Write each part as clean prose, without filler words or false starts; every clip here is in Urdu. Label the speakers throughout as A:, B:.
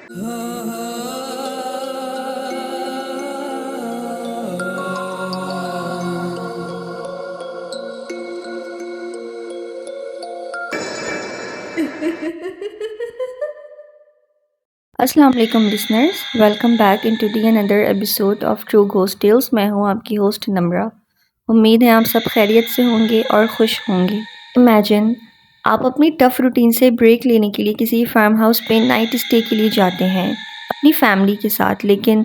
A: السلام علیکم listeners, welcome back in to the another episode of true ghost tales. میں ہوں آپ کی ہوسٹ نمرہ۔ امید ہے آپ سب خیریت سے ہوں گے اور خوش ہوں گے۔ امیجن آپ اپنی ٹف روٹین سے بریک لینے کے لیے کسی فارم ہاؤس پہ نائٹ اسٹے کے لیے جاتے ہیں اپنی فیملی کے ساتھ، لیکن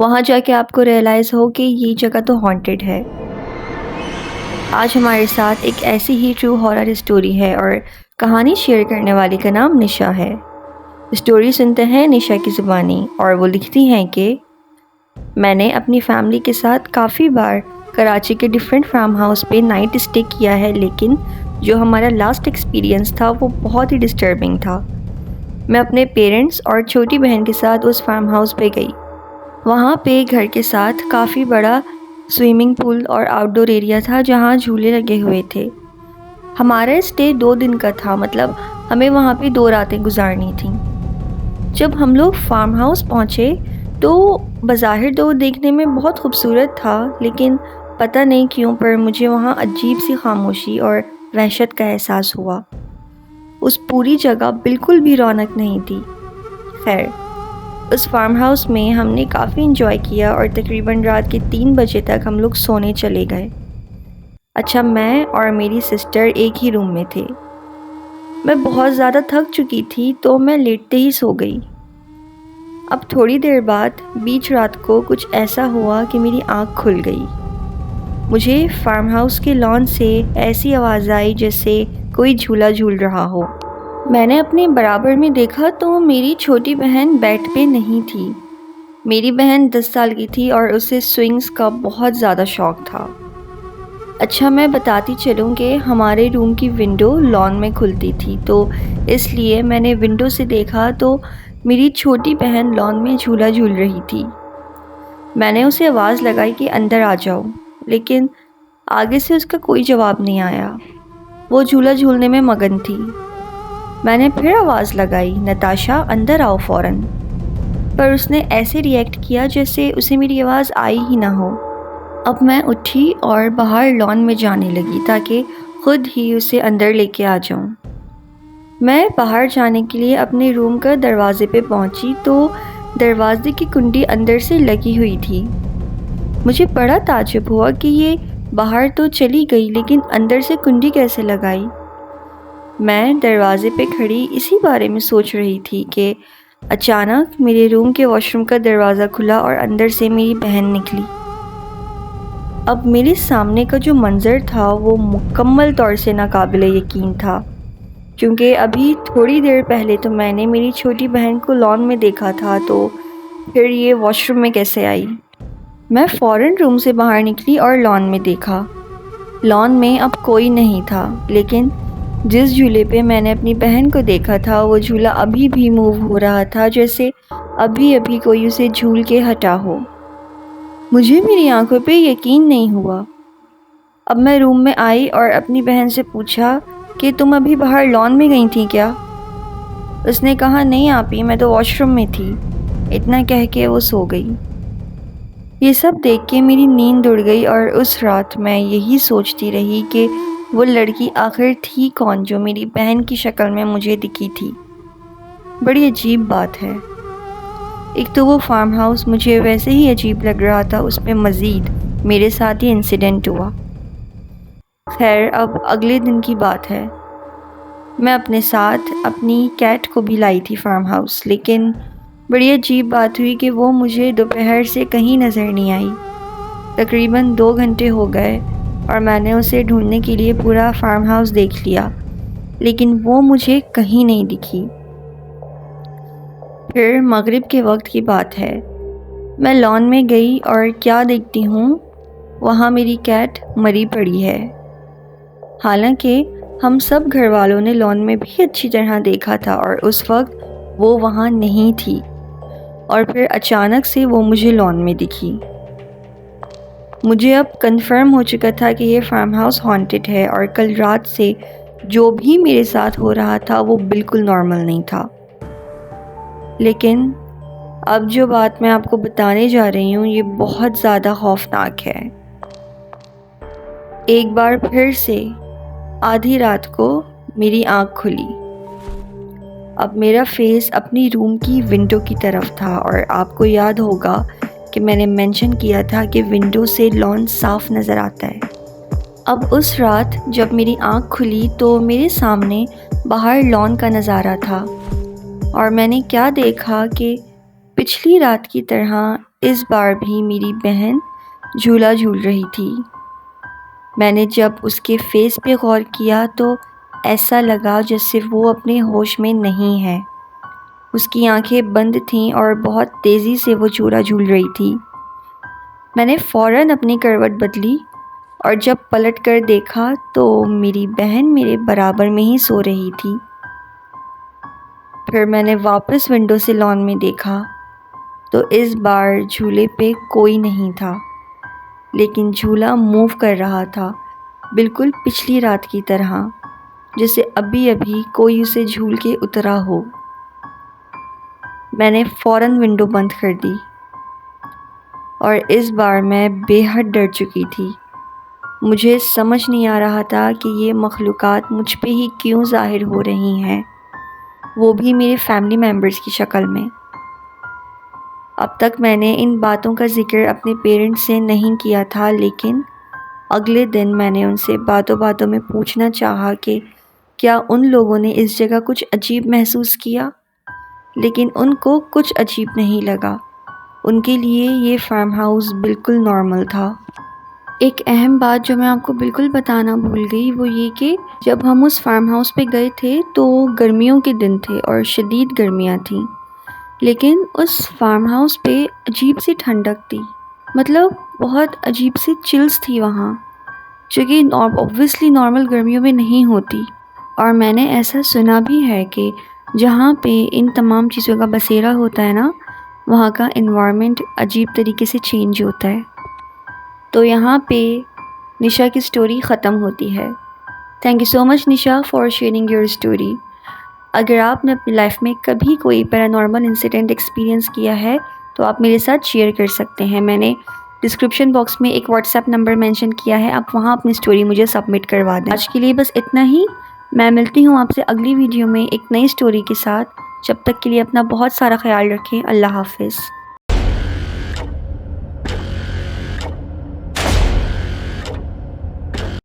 A: وہاں جا کے آپ کو ریئلائز ہو کہ یہ جگہ تو ہانٹڈ ہے۔ آج ہمارے ساتھ ایک ایسی ہی ٹرو ہارر اسٹوری ہے اور کہانی شیئر کرنے والی کا نام نشا ہے۔ اسٹوری سنتے ہیں نشا کی زبانی، اور وہ لکھتی ہیں کہ میں نے اپنی فیملی کے ساتھ کافی بار کراچی کے ڈیفرنٹ فارم ہاؤس پہ نائٹ اسٹے کیا ہے، لیکن جو ہمارا لاسٹ ایکسپیرینس تھا وہ بہت ہی ڈسٹربنگ تھا۔ میں اپنے پیرنٹس اور چھوٹی بہن کے ساتھ اس فارم ہاؤس پہ گئی۔ وہاں پہ گھر کے ساتھ کافی بڑا سوئمنگ پول اور آؤٹ ڈور ایریا تھا جہاں جھولے لگے ہوئے تھے۔ ہمارا اسٹے 2 دن کا تھا، مطلب ہمیں وہاں پہ 2 راتیں گزارنی تھیں۔ جب ہم لوگ فارم ہاؤس پہنچے تو بظاہر تو دیکھنے میں بہت خوبصورت تھا، لیکن پتہ نہیں کیوں پر مجھے وہاں عجیب سی خاموشی اور وحشت کا احساس ہوا۔ اس پوری جگہ بالکل بھی رونق نہیں تھی۔ خیر، اس فارم ہاؤس میں ہم نے کافی انجوائے کیا اور تقریباً رات کے 3 بجے تک ہم لوگ سونے چلے گئے۔ اچھا، میں اور میری سسٹر ایک ہی روم میں تھے۔ میں بہت زیادہ تھک چکی تھی تو میں لیٹتے ہی سو گئی۔ اب تھوڑی دیر بعد بیچ رات کو کچھ ایسا ہوا کہ میری آنکھ کھل گئی۔ مجھے فارم ہاؤس کے لان سے ایسی آواز آئی جیسے کوئی جھولا جھول رہا ہو۔ میں نے اپنے برابر میں دیکھا تو میری چھوٹی بہن بیڈ پہ نہیں تھی۔ میری بہن 10 سال کی تھی اور اسے سوئنگز کا بہت زیادہ شوق تھا۔ اچھا، میں بتاتی چلوں کہ ہمارے روم کی ونڈو لان میں کھلتی تھی، تو اس لیے میں نے ونڈو سے دیکھا تو میری چھوٹی بہن لان میں جھولا جھول رہی تھی۔ میں نے اسے آواز لگائی کہ اندر آ جاؤ، لیکن آگے سے اس کا کوئی جواب نہیں آیا۔ وہ جھولا جھولنے میں مگن تھی۔ میں نے پھر آواز لگائی، نتاشا اندر آؤ فوراً، پر اس نے ایسے ری ایکٹ کیا جیسے اسے میری آواز آئی ہی نہ ہو۔ اب میں اٹھی اور باہر لان میں جانے لگی تاکہ خود ہی اسے اندر لے کے آ جاؤں۔ میں باہر جانے کے لیے اپنے روم کا دروازے پہ پہنچی تو دروازے کی کنڈی اندر سے لگی ہوئی تھی۔ مجھے بڑا تعجب ہوا کہ یہ باہر تو چلی گئی لیکن اندر سے کنڈی کیسے لگائی۔ میں دروازے پہ کھڑی اسی بارے میں سوچ رہی تھی کہ اچانک میرے روم کے واش روم کا دروازہ کھلا اور اندر سے میری بہن نکلی۔ اب میرے سامنے کا جو منظر تھا وہ مکمل طور سے ناقابل یقین تھا، کیونکہ ابھی تھوڑی دیر پہلے تو میں نے میری چھوٹی بہن کو لان میں دیکھا تھا، تو پھر یہ واش روم میں کیسے آئی؟ میں فوراً روم سے باہر نکلی اور لان میں دیکھا۔ لان میں اب کوئی نہیں تھا، لیکن جس جھولے پہ میں نے اپنی بہن کو دیکھا تھا وہ جھولا ابھی بھی موو ہو رہا تھا، جیسے ابھی ابھی کوئی اسے جھول کے ہٹا ہو۔ مجھے میری آنکھوں پہ یقین نہیں ہوا۔ اب میں روم میں آئی اور اپنی بہن سے پوچھا کہ تم ابھی باہر لان میں گئی تھی کیا؟ اس نے کہا نہیں آپی، میں تو واش روم میں تھی۔ اتنا کہہ کے وہ سو گئی۔ یہ سب دیکھ کے میری نیند اڑ گئی اور اس رات میں یہی سوچتی رہی کہ وہ لڑکی آخر تھی کون جو میری بہن کی شکل میں مجھے دکھی تھی۔ بڑی عجیب بات ہے۔ ایک تو وہ فارم ہاؤس مجھے ویسے ہی عجیب لگ رہا تھا، اس پہ مزید میرے ساتھ یہ انسیڈنٹ ہوا۔ خیر، اب اگلے دن کی بات ہے۔ میں اپنے ساتھ اپنی کیٹ کو بھی لائی تھی فارم ہاؤس، لیکن بڑی عجیب بات ہوئی کہ وہ مجھے دوپہر سے کہیں نظر نہیں آئی۔ تقریباً 2 گھنٹے ہو گئے اور میں نے اسے ڈھونڈنے کے لیے پورا فارم ہاؤس دیکھ لیا، لیکن وہ مجھے کہیں نہیں دکھی۔ پھر مغرب کے وقت کی بات ہے۔ میں لان میں گئی اور کیا دیکھتی ہوں، وہاں میری کیٹ مری پڑی ہے۔ حالانکہ ہم سب گھر والوں نے لان میں بھی اچھی طرح دیکھا تھا اور اس وقت وہ وہاں نہیں تھی، اور پھر اچانک سے وہ مجھے لان میں دکھی۔ مجھے اب کنفرم ہو چکا تھا کہ یہ فارم ہاؤس ہانٹڈ ہے، اور کل رات سے جو بھی میرے ساتھ ہو رہا تھا وہ بالکل نارمل نہیں تھا۔ لیکن اب جو بات میں آپ کو بتانے جا رہی ہوں یہ بہت زیادہ خوفناک ہے۔ ایک بار پھر سے آدھی رات کو میری آنکھ کھلی۔ اب میرا فیس اپنی روم کی ونڈو کی طرف تھا، اور آپ کو یاد ہوگا کہ میں نے مینشن کیا تھا کہ ونڈو سے لان صاف نظر آتا ہے۔ اب اس رات جب میری آنکھ کھلی تو میرے سامنے باہر لان کا نظارہ تھا، اور میں نے کیا دیکھا کہ پچھلی رات کی طرح اس بار بھی میری بہن جھولا جھول رہی تھی۔ میں نے جب اس کے فیس پہ غور کیا تو ایسا لگا جیسے وہ اپنے ہوش میں نہیں ہے۔ اس کی آنکھیں بند تھیں اور بہت تیزی سے وہ جھولا جھول رہی تھی۔ میں نے فوراً اپنی کروٹ بدلی، اور جب پلٹ کر دیکھا تو میری بہن میرے برابر میں ہی سو رہی تھی۔ پھر میں نے واپس ونڈو سے لان میں دیکھا تو اس بار جھولے پہ کوئی نہیں تھا، لیکن جھولا موو کر رہا تھا، بالکل پچھلی رات کی طرح، جیسے ابھی ابھی کوئی اسے جھول کے اترا ہو۔ میں نے فوراً ونڈو بند کر دی، اور اس بار میں بے حد ڈر چکی تھی۔ مجھے سمجھ نہیں آ رہا تھا کہ یہ مخلوقات مجھ پہ ہی کیوں ظاہر ہو رہی ہیں، وہ بھی میرے فیملی ممبرز کی شکل میں۔ اب تک میں نے ان باتوں کا ذکر اپنے پیرنٹس سے نہیں کیا تھا، لیکن اگلے دن میں نے ان سے باتوں باتوں میں پوچھنا چاہا کہ کیا ان لوگوں نے اس جگہ کچھ عجیب محسوس کیا، لیکن ان کو کچھ عجیب نہیں لگا۔ ان کے لیے یہ فارم ہاؤس بالکل نارمل تھا۔ ایک اہم بات جو میں آپ کو بالکل بتانا بھول گئی وہ یہ کہ جب ہم اس فارم ہاؤس پہ گئے تھے تو گرمیوں کے دن تھے اور شدید گرمیاں تھیں، لیکن اس فارم ہاؤس پہ عجیب سی ٹھنڈک تھی، مطلب بہت عجیب سی چلز تھی وہاں، جو کہ اوبویسلی نارمل گرمیوں میں نہیں ہوتی۔ اور میں نے ایسا سنا بھی ہے کہ جہاں پہ ان تمام چیزوں کا بسیرا ہوتا ہے نا، وہاں کا انوائرمنٹ عجیب طریقے سے چینج ہوتا ہے۔ تو یہاں پہ نشا کی سٹوری ختم ہوتی ہے۔ Thank you so much Nisha for sharing your story. اگر آپ نے اپنی لائف میں کبھی کوئی پیرانارمل انسیڈنٹ ایکسپیرینس کیا ہے تو آپ میرے ساتھ شیئر کر سکتے ہیں۔ میں نے ڈسکرپشن باکس میں ایک واٹس ایپ نمبر مینشن کیا ہے، آپ وہاں اپنی اسٹوری مجھے سبمٹ کروا دیں۔ آج کے لیے بس اتنا ہی، میں ملتی ہوں آپ سے اگلی ویڈیو میں ایک نئی اسٹوری کے ساتھ۔ جب تک کے لیے اپنا بہت سارا خیال رکھیں۔ اللہ حافظ۔